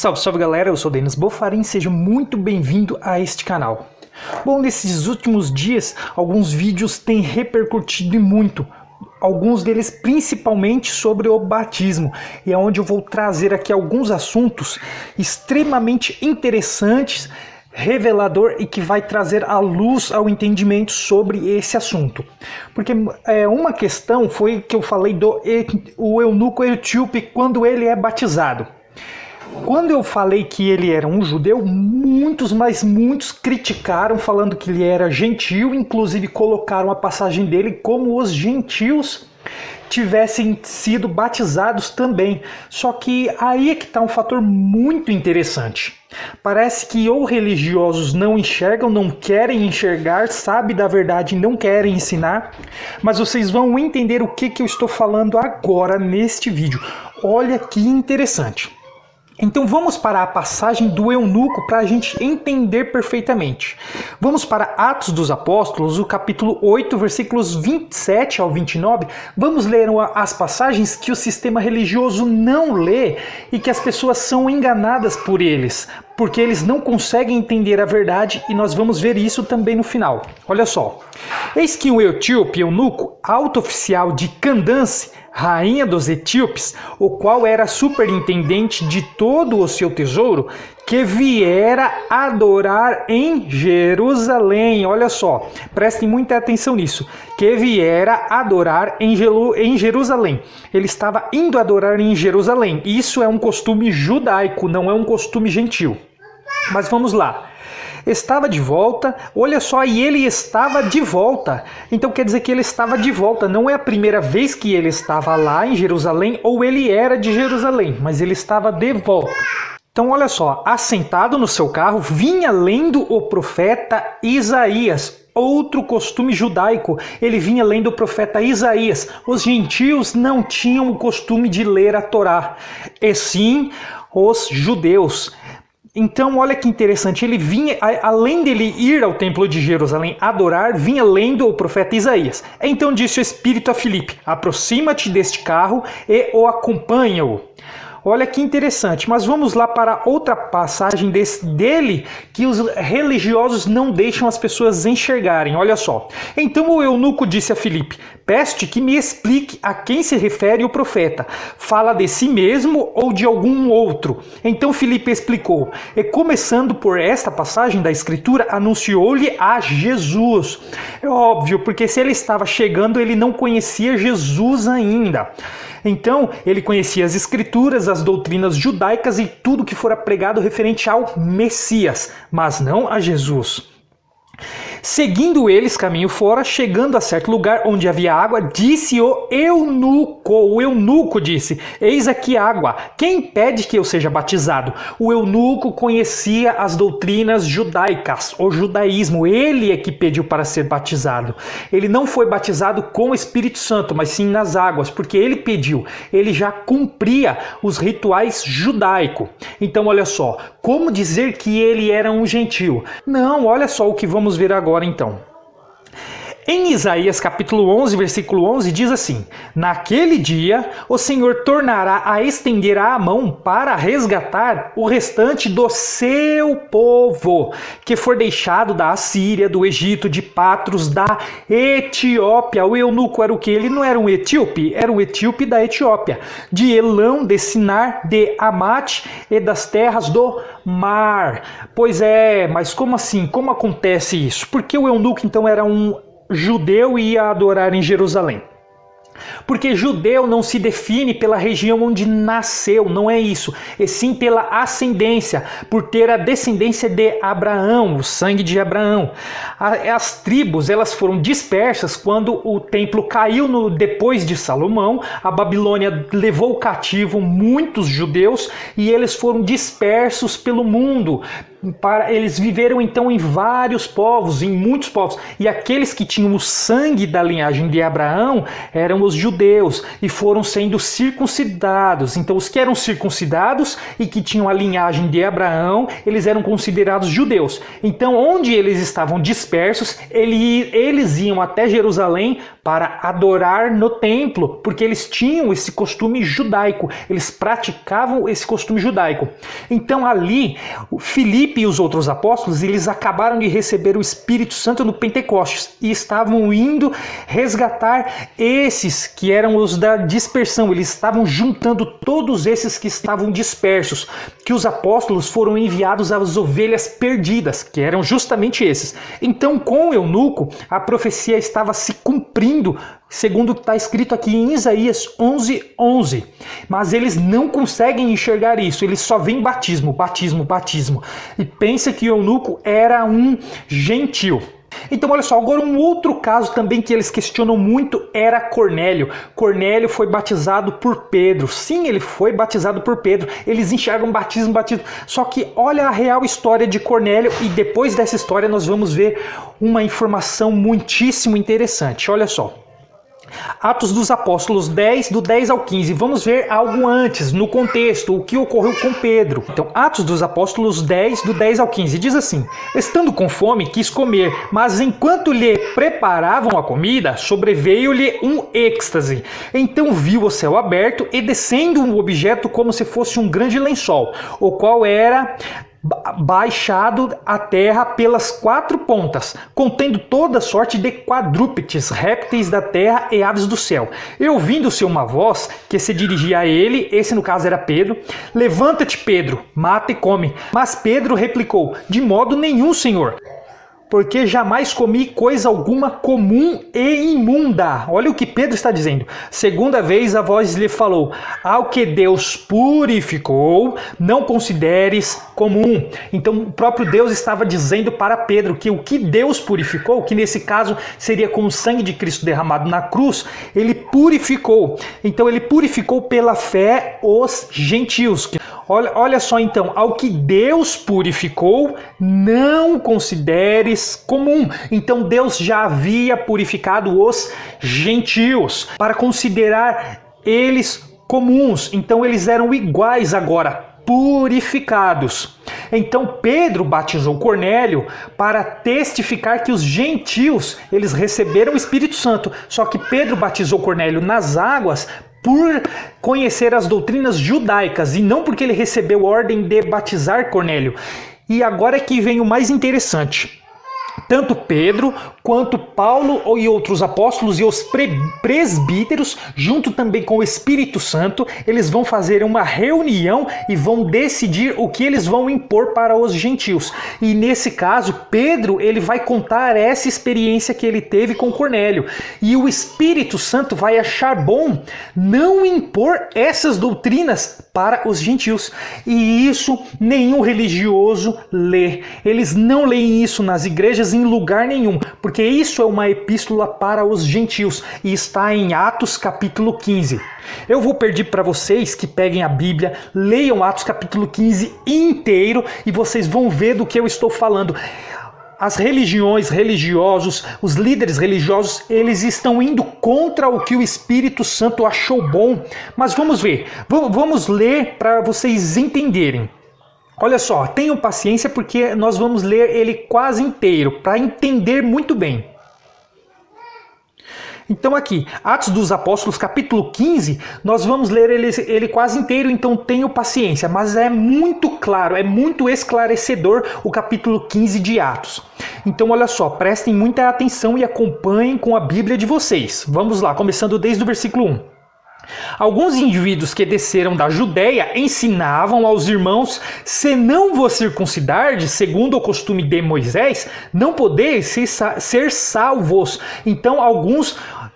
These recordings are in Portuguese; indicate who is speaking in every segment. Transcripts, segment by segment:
Speaker 1: Salve, salve galera, eu sou Denis Bofarin, seja muito bem-vindo a este canal. Bom, nesses últimos dias, alguns vídeos têm repercutido muito, alguns deles principalmente sobre o batismo, e é onde eu vou trazer aqui alguns assuntos extremamente interessantes, revelador e que vai trazer a luz ao entendimento sobre esse assunto. Porque uma questão foi que eu falei do eunuco etíope quando ele é batizado. Quando eu falei que ele era um judeu, muitos criticaram, falando que ele era gentio, inclusive colocaram a passagem dele como os gentios tivessem sido batizados também. Só que aí é que está um fator muito interessante. Parece que ou religiosos não enxergam, não querem enxergar, sabem da verdade e não querem ensinar, mas vocês vão entender o que eu estou falando agora neste vídeo. Olha que interessante. Então vamos para a passagem do eunuco para a gente entender perfeitamente. Vamos para Atos dos Apóstolos, o capítulo 8, versículos 27 ao 29. Vamos ler as passagens que o sistema religioso não lê e que as pessoas são enganadas por eles, porque eles não conseguem entender a verdade, e nós vamos ver isso também no final. Olha só. Eis que um etíope eunuco, alto oficial de Candance, rainha dos etíopes, o qual era superintendente de todo o seu tesouro, que viera adorar em Jerusalém. Olha só, prestem muita atenção nisso. Que viera adorar em Jerusalém. Ele estava indo adorar em Jerusalém. Isso é um costume judaico, não é um costume gentil. Mas vamos lá. Estava de volta, olha só, e ele estava de volta. Então quer dizer que ele estava de volta. Não é a primeira vez que ele estava lá em Jerusalém, ou ele era de Jerusalém, mas ele estava de volta. Então olha só, assentado no seu carro, vinha lendo o profeta Isaías. Outro costume judaico, ele vinha lendo o profeta Isaías. Os gentios não tinham o costume de ler a Torá, e sim os judeus. Então, olha que interessante, ele vinha, além dele ir ao templo de Jerusalém adorar, vinha lendo o profeta Isaías. Então disse o Espírito a Filipe: aproxima-te deste carro e o acompanha-o. Olha que interessante, mas vamos lá para outra passagem dele que os religiosos não deixam as pessoas enxergarem. Olha só. Então o eunuco disse a Filipe: peço-te que me explique a quem se refere o profeta. Fala de si mesmo ou de algum outro? Então Filipe explicou, e começando por esta passagem da Escritura, anunciou-lhe a Jesus. É óbvio, porque se ele estava chegando, ele não conhecia Jesus ainda. Então, ele conhecia as Escrituras, as doutrinas judaicas e tudo que fora pregado referente ao Messias, mas não a Jesus. Seguindo eles caminho fora, chegando a certo lugar onde havia água, disse o eunuco disse: eis aqui água, quem pede que eu seja batizado? O eunuco conhecia as doutrinas judaicas, o judaísmo, ele é que pediu para ser batizado. Ele não foi batizado com o Espírito Santo, mas sim nas águas, porque ele pediu, ele já cumpria os rituais judaicos. Então olha só, como dizer que ele era um gentio? Não, olha só o que vamos ver agora então. Em Isaías capítulo 11, versículo 11, diz assim: naquele dia o Senhor tornará a estender a mão para resgatar o restante do seu povo, que for deixado da Assíria, do Egito, de Patros, da Etiópia. O eunuco era o que? Ele não era um etíope, era um etíope da Etiópia, de Elão, de Sinar, de Amate e das terras do mar. Pois é, mas como assim? Como acontece isso? Porque o eunuco então era um judeu e ia adorar em Jerusalém? Porque judeu não se define pela região onde nasceu, não é isso, e sim pela ascendência, por ter a descendência de Abraão, o sangue de Abraão. As tribos, elas foram dispersas quando o templo caiu depois de Salomão. A Babilônia levou cativo muitos judeus e eles foram dispersos pelo mundo. Eles viveram então em vários povos, em muitos povos, e aqueles que tinham o sangue da linhagem de Abraão eram os judeus e foram sendo circuncidados. Então os que eram circuncidados e que tinham a linhagem de Abraão, eles eram considerados judeus. Então onde eles estavam dispersos, eles iam até Jerusalém para adorar no templo, porque eles tinham esse costume judaico, eles praticavam esse costume judaico. Então ali, Filipe e os outros apóstolos, eles acabaram de receber o Espírito Santo no Pentecostes e estavam indo resgatar esses que eram os da dispersão, eles estavam juntando todos esses que estavam dispersos, que os apóstolos foram enviados às ovelhas perdidas, que eram justamente esses. Então, com o eunuco, a profecia estava se cumprindo, segundo o que está escrito aqui em Isaías 11:11. Mas eles não conseguem enxergar isso, eles só veem batismo, batismo, batismo. E pensa que o eunuco era um gentil. Então, olha só, agora um outro caso também que eles questionam muito era Cornélio. Cornélio foi batizado por Pedro. Sim, ele foi batizado por Pedro. Eles enxergam batismo, batismo. Só que olha a real história de Cornélio e depois dessa história nós vamos ver uma informação muitíssimo interessante. Olha só. Atos dos Apóstolos 10, do 10 ao 15. Vamos ver algo antes, no contexto, o que ocorreu com Pedro. Então, Atos dos Apóstolos 10, do 10 ao 15, diz assim: estando com fome, quis comer, mas enquanto lhe preparavam a comida, sobreveio-lhe um êxtase. Então viu o céu aberto e descendo um objeto como se fosse um grande lençol, o qual era baixado à terra pelas 4 pontas, contendo toda sorte de quadrúpedes, répteis da terra e aves do céu. E ouvindo-se uma voz que se dirigia a ele, esse no caso era Pedro: levanta-te, Pedro, mata e come. Mas Pedro replicou: de modo nenhum, Senhor, porque jamais comi coisa alguma comum e imunda. Olha o que Pedro está dizendo. Segunda vez a voz lhe falou: ao que Deus purificou, não consideres comum. Então o próprio Deus estava dizendo para Pedro que o que Deus purificou, que nesse caso seria com o sangue de Cristo derramado na cruz, ele purificou. Então ele purificou pela fé os gentios. Olha só então, ao que Deus purificou, não consideres comum. Então Deus já havia purificado os gentios para considerar eles comuns. Então eles eram iguais agora, purificados. Então Pedro batizou Cornélio para testificar que os gentios, eles receberam o Espírito Santo. Só que Pedro batizou Cornélio nas águas por conhecer as doutrinas judaicas e não porque ele recebeu a ordem de batizar Cornélio. E agora é que vem o mais interessante. Tanto Pedro quanto Paulo e outros apóstolos e os presbíteros, junto também com o Espírito Santo, eles vão fazer uma reunião e vão decidir o que eles vão impor para os gentios. E nesse caso, Pedro, ele vai contar essa experiência que ele teve com Cornélio. E o Espírito Santo vai achar bom não impor essas doutrinas para os gentios. E isso nenhum religioso lê. Eles não leem isso nas igrejas em lugar nenhum, porque isso é uma epístola para os gentios e está em Atos capítulo 15. Eu vou pedir para vocês que peguem a Bíblia, leiam Atos capítulo 15 inteiro e vocês vão ver do que eu estou falando. As religiões, religiosos, os líderes religiosos, eles estão indo contra o que o Espírito Santo achou bom. Mas vamos ver, vamos ler para vocês entenderem. Olha só, tenham paciência porque nós vamos ler ele quase inteiro, para entender muito bem. Então aqui, Atos dos Apóstolos, capítulo 15, nós vamos ler ele quase inteiro, então tenham paciência. Mas é muito claro, é muito esclarecedor o capítulo 15 de Atos. Então olha só, prestem muita atenção e acompanhem com a Bíblia de vocês. Vamos lá, começando desde o versículo 1. Alguns indivíduos que desceram da Judéia ensinavam aos irmãos: se não vos circuncidardes, segundo o costume de Moisés, não podeis ser salvos. Então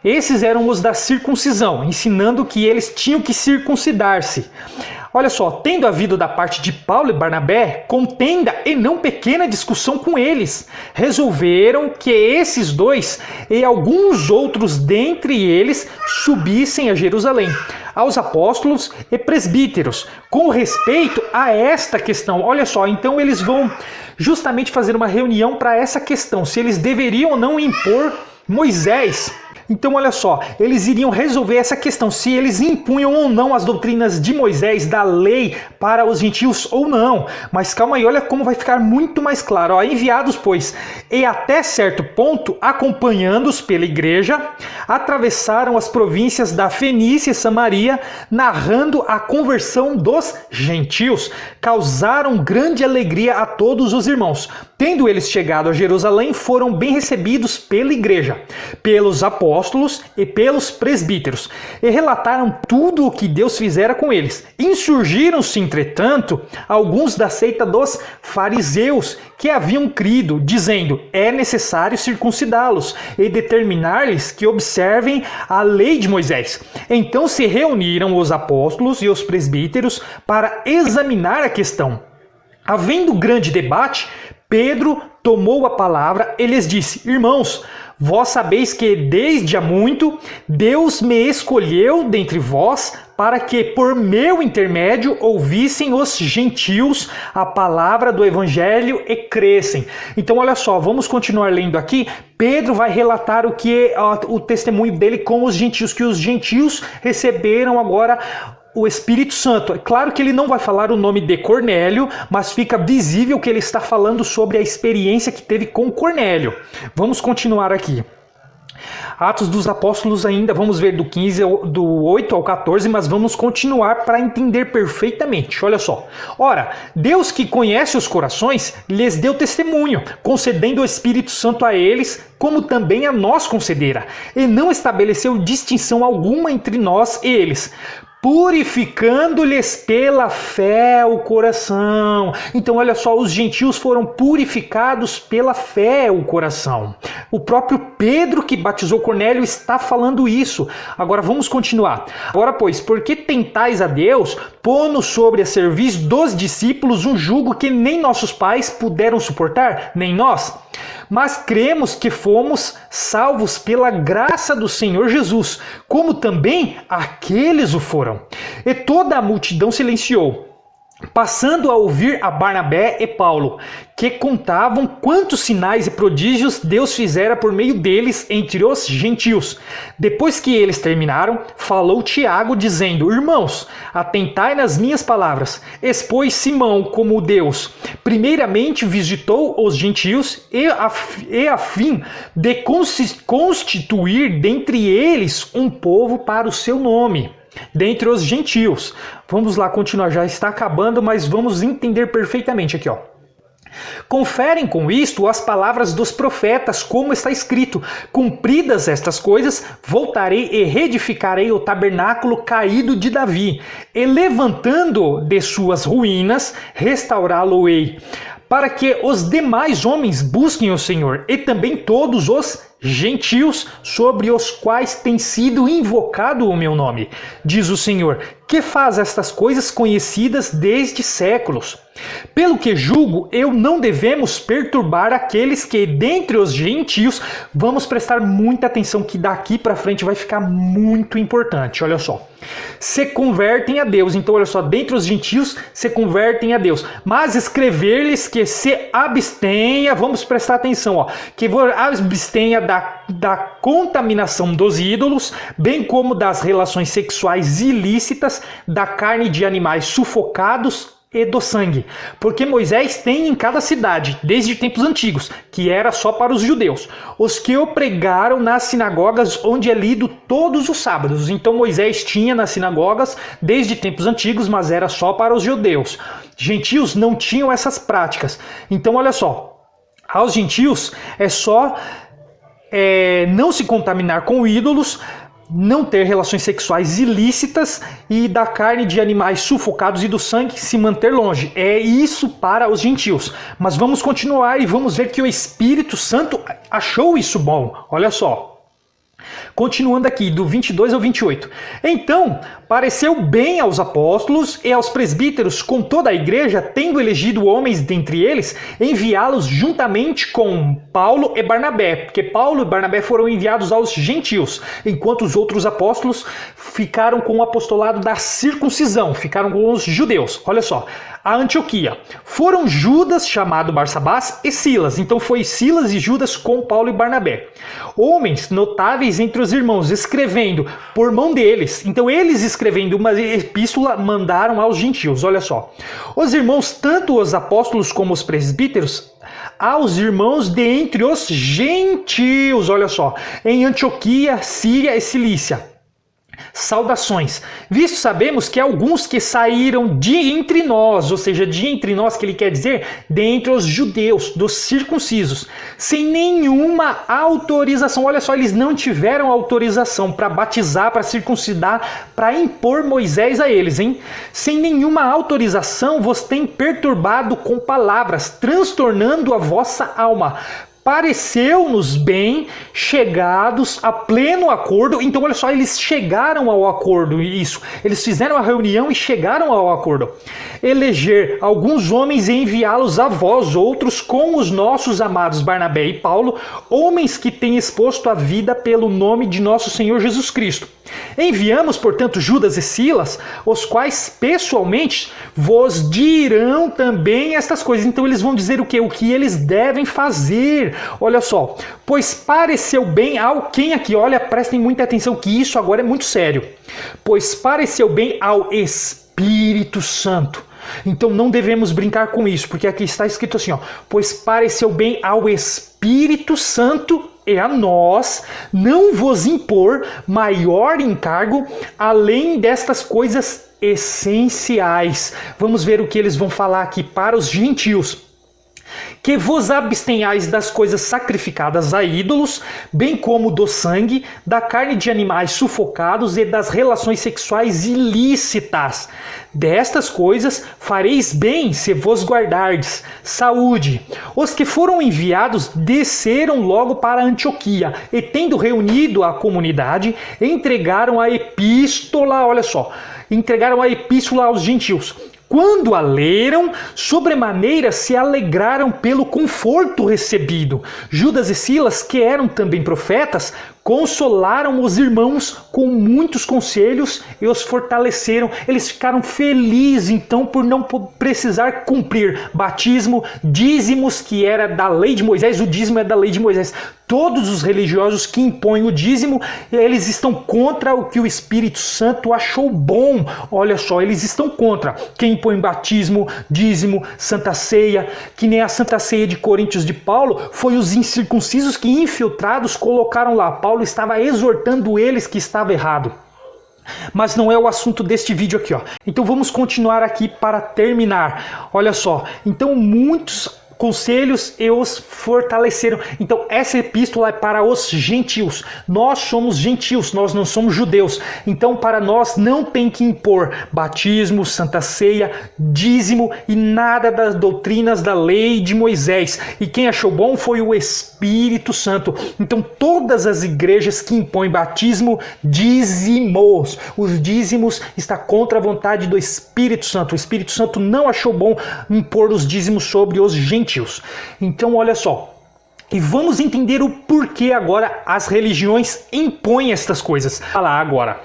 Speaker 1: esses eram os da circuncisão, ensinando que eles tinham que circuncidar-se. Olha só, tendo havido da parte de Paulo e Barnabé contenda e não pequena discussão com eles, resolveram que esses dois e alguns outros dentre eles subissem a Jerusalém, aos apóstolos e presbíteros, com respeito a esta questão. Olha só, então eles vão justamente fazer uma reunião para essa questão, se eles deveriam ou não impor Moisés. Então olha só, eles iriam resolver essa questão, se eles impunham ou não as doutrinas de Moisés, da lei, para os gentios ou não. Mas calma aí, olha como vai ficar muito mais claro. Ó, enviados, pois, e até certo ponto, acompanhando-os pela igreja, atravessaram as províncias da Fenícia e Samaria, narrando a conversão dos gentios, causaram grande alegria a todos os irmãos. Tendo eles chegado a Jerusalém, foram bem recebidos pela igreja, pelos apóstolos e pelos presbíteros, e relataram tudo o que Deus fizera com eles. Insurgiram-se, entretanto, alguns da seita dos fariseus, que haviam crido, dizendo: é necessário circuncidá-los e determinar-lhes que observem a lei de Moisés. Então se reuniram os apóstolos e os presbíteros para examinar a questão. Havendo grande debate, Pedro tomou a palavra e lhes disse: irmãos, vós sabeis que desde há muito Deus me escolheu dentre vós para que por meu intermédio ouvissem os gentios a palavra do evangelho e crescem. Então olha só, vamos continuar lendo aqui. Pedro vai relatar o que é o testemunho dele com os gentios, que os gentios receberam agora o Espírito Santo. É claro que ele não vai falar o nome de Cornélio, mas fica visível que ele está falando sobre a experiência que teve com Cornélio. Vamos continuar aqui. Atos dos Apóstolos ainda, vamos ver do 8 ao 14, mas vamos continuar para entender perfeitamente. Olha só. Ora, Deus que conhece os corações, lhes deu testemunho, concedendo o Espírito Santo a eles, como também a nós concedera, e não estabeleceu distinção alguma entre nós e eles, purificando-lhes pela fé o coração. Então olha só, os gentios foram purificados pela fé o coração. O próprio Pedro que batizou Cornélio está falando isso. Agora vamos continuar. Agora pois, por que tentais a Deus, pondo sobre a serviço dos discípulos um jugo que nem nossos pais puderam suportar, nem nós? Mas cremos que fomos salvos pela graça do Senhor Jesus, como também aqueles o foram. E toda a multidão silenciou, passando a ouvir a Barnabé e Paulo, que contavam quantos sinais e prodígios Deus fizera por meio deles entre os gentios. Depois que eles terminaram, falou Tiago, dizendo: irmãos, atentai nas minhas palavras. Expôs Simão como Deus primeiramente visitou os gentios e a fim de constituir dentre eles um povo para o seu nome. Dentre os gentios. Vamos lá continuar, já está acabando, mas vamos entender perfeitamente aqui, ó. Conferem com isto as palavras dos profetas, como está escrito: cumpridas estas coisas, voltarei e reedificarei o tabernáculo caído de Davi, e levantando de suas ruínas, restaurá-lo-ei, para que os demais homens busquem o Senhor, e também todos os gentios sobre os quais tem sido invocado o meu nome, diz o Senhor, que faz estas coisas conhecidas desde séculos. Pelo que julgo, eu não devemos perturbar aqueles que dentre os gentios, vamos prestar muita atenção que daqui para frente vai ficar muito importante, olha só. Se convertem a Deus, então olha só, dentre os gentios se convertem a Deus, mas escrever-lhes que se abstenha, vamos prestar atenção, ó, que abstenha da contaminação dos ídolos, bem como das relações sexuais ilícitas, da carne de animais sufocados e do sangue, porque Moisés tem em cada cidade, desde tempos antigos, que era só para os judeus, os que o pregaram nas sinagogas onde é lido todos os sábados. Então Moisés tinha nas sinagogas desde tempos antigos, mas era só para os judeus. Gentios não tinham essas práticas. Então olha só, aos gentios é só não se contaminar com ídolos, não ter relações sexuais ilícitas e da carne de animais sufocados e do sangue se manter longe. É isso para os gentios. Mas vamos continuar e vamos ver que o Espírito Santo achou isso bom. Olha só. Continuando aqui, do 22 ao 28. Então, pareceu bem aos apóstolos e aos presbíteros com toda a igreja, tendo elegido homens dentre eles, enviá-los juntamente com Paulo e Barnabé, porque Paulo e Barnabé foram enviados aos gentios, enquanto os outros apóstolos ficaram com o apostolado da circuncisão, ficaram com os judeus. Olha só, a Antioquia. Foram Judas, chamado Barsabás, e Silas. Então foi Silas e Judas com Paulo e Barnabé. Homens notáveis entre os meus irmãos, escrevendo por mão deles. Então eles escrevendo uma epístola mandaram aos gentios. Olha só. Os irmãos, tanto os apóstolos como os presbíteros, aos irmãos dentre os gentios, olha só, em Antioquia, Síria e Cilícia. Saudações. Visto sabemos que alguns que saíram de entre nós, ou seja, de entre nós que ele quer dizer, dentre os judeus, dos circuncisos, sem nenhuma autorização. Olha só, eles não tiveram autorização para batizar, para circuncidar, para impor Moisés a eles, hein? Sem nenhuma autorização vos tem perturbado com palavras, transtornando a vossa alma. Pareceu-nos bem, chegados a pleno acordo. Então olha só, eles chegaram ao acordo, isso. Eles fizeram a reunião e chegaram ao acordo. Eleger alguns homens e enviá-los a vós outros com os nossos amados Barnabé e Paulo, homens que têm exposto a vida pelo nome de nosso Senhor Jesus Cristo. Enviamos, portanto, Judas e Silas, os quais pessoalmente vos dirão também estas coisas. Então eles vão dizer o quê? O que eles devem fazer. Olha só, pois pareceu bem ao quem aqui, olha, prestem muita atenção que isso agora é muito sério. Pois pareceu bem ao Espírito Santo. Então não devemos brincar com isso, porque aqui está escrito assim, ó, pois pareceu bem ao Espírito Santo e a nós não vos impor maior encargo além destas coisas essenciais. Vamos ver o que eles vão falar aqui para os gentios. Que vos abstenhais das coisas sacrificadas a ídolos, bem como do sangue, da carne de animais sufocados e das relações sexuais ilícitas. Destas coisas fareis bem se vos guardardes. Saúde! Os que foram enviados desceram logo para Antioquia e, tendo reunido a comunidade, entregaram a epístola, olha só, entregaram a epístola aos gentios. Quando a leram, sobremaneira se alegraram pelo conforto recebido. Judas e Silas, que eram também profetas, consolaram os irmãos com muitos conselhos e os fortaleceram. Eles ficaram felizes, então, por não precisar cumprir batismo, dízimos, que era da lei de Moisés. O dízimo é da lei de Moisés. Todos os religiosos que impõem o dízimo, eles estão contra o que o Espírito Santo achou bom. Olha só, eles estão contra quem impõe batismo, dízimo, Santa Ceia, que nem a Santa Ceia de Coríntios de Paulo, foi os incircuncisos que infiltrados colocaram lá. Paulo estava exortando eles que estava errado. Mas não é o assunto deste vídeo aqui, ó. Então vamos continuar aqui para terminar. Olha só, então muitos conselhos e os fortaleceram. Então essa epístola é para os gentios. Nós somos gentios, nós não somos judeus. Então para nós não tem que impor batismo, Santa Ceia, dízimo e nada das doutrinas da lei de Moisés. E quem achou bom foi o Espírito Santo. Então todas as igrejas que impõem batismo, dízimos. Os dízimos está contra a vontade do Espírito Santo. O Espírito Santo não achou bom impor os dízimos sobre os gentios. Então olha só, e vamos entender o porquê agora as religiões impõem estas coisas. Olha lá agora.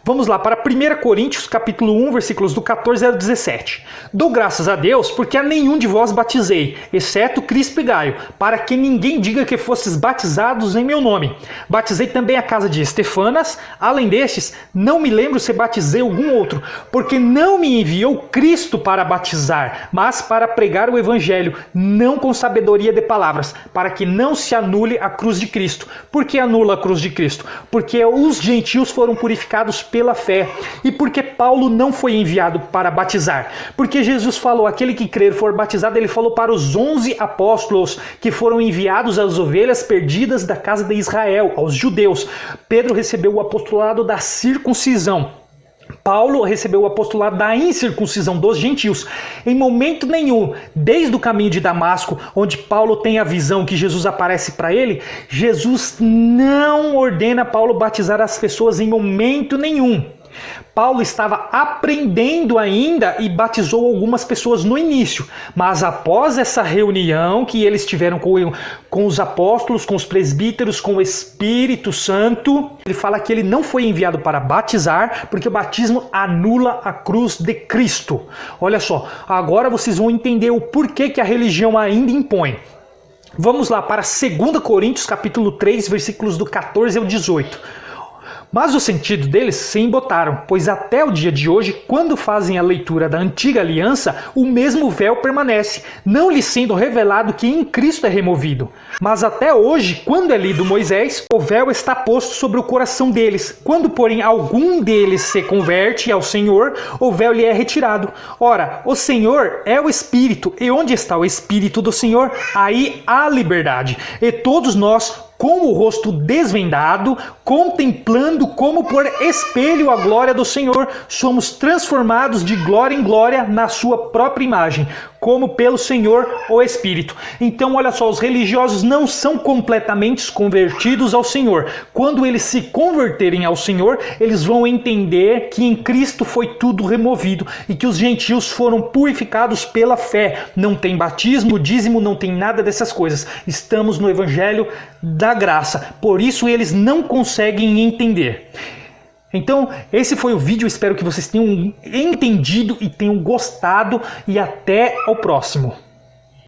Speaker 1: Vamos lá para 1 Coríntios, capítulo 1, versículos do 14 ao 17. Dou graças a Deus, porque a nenhum de vós batizei, exceto Crispo e Gaio, para que ninguém diga que fostes batizados em meu nome. Batizei também a casa de Estefanas, além destes, não me lembro se batizei algum outro, porque não me enviou Cristo para batizar, mas para pregar o evangelho, não com sabedoria de palavras, para que não se anule a cruz de Cristo. Por que anula a cruz de Cristo? Porque os gentios foram purificados pela fé. E porque Paulo não foi enviado para batizar? Porque Jesus falou, aquele que crer for batizado, ele falou para os 11 apóstolos que foram enviados às ovelhas perdidas da casa de Israel, aos judeus. Pedro recebeu o apostolado da circuncisão. Paulo recebeu o apostolado da incircuncisão dos gentios. Em momento nenhum, desde o caminho de Damasco, onde Paulo tem a visão que Jesus aparece para ele, Jesus não ordena Paulo batizar as pessoas em momento nenhum. Paulo estava aprendendo ainda e batizou algumas pessoas no início, mas após essa reunião que eles tiveram com os apóstolos, com os presbíteros, com o Espírito Santo, ele fala que ele não foi enviado para batizar, porque o batismo anula a cruz de Cristo. Olha só, agora vocês vão entender o porquê que a religião ainda impõe. Vamos lá para 2 Coríntios, capítulo 3, versículos do 14 ao 18. Mas o sentido deles se embotaram, pois até o dia de hoje, quando fazem a leitura da antiga aliança, o mesmo véu permanece, não lhes sendo revelado que em Cristo é removido. Mas até hoje, quando é lido Moisés, o véu está posto sobre o coração deles. Quando, porém, algum deles se converte ao Senhor, o véu lhe é retirado. Ora, o Senhor é o Espírito, e onde está o Espírito do Senhor, aí há liberdade. E todos nós, com o rosto desvendado, contemplando como por espelho a glória do Senhor, somos transformados de glória em glória na sua própria imagem, como pelo Senhor o Espírito. Então, olha só, os religiosos não são completamente convertidos ao Senhor. Quando eles se converterem ao Senhor, eles vão entender que em Cristo foi tudo removido e que os gentios foram purificados pela fé. Não tem batismo, dízimo, não tem nada dessas coisas. Estamos no Evangelho da graça. Por isso eles não conseguem entender. Então, esse foi o vídeo. Espero que vocês tenham entendido e tenham gostado. E até o próximo.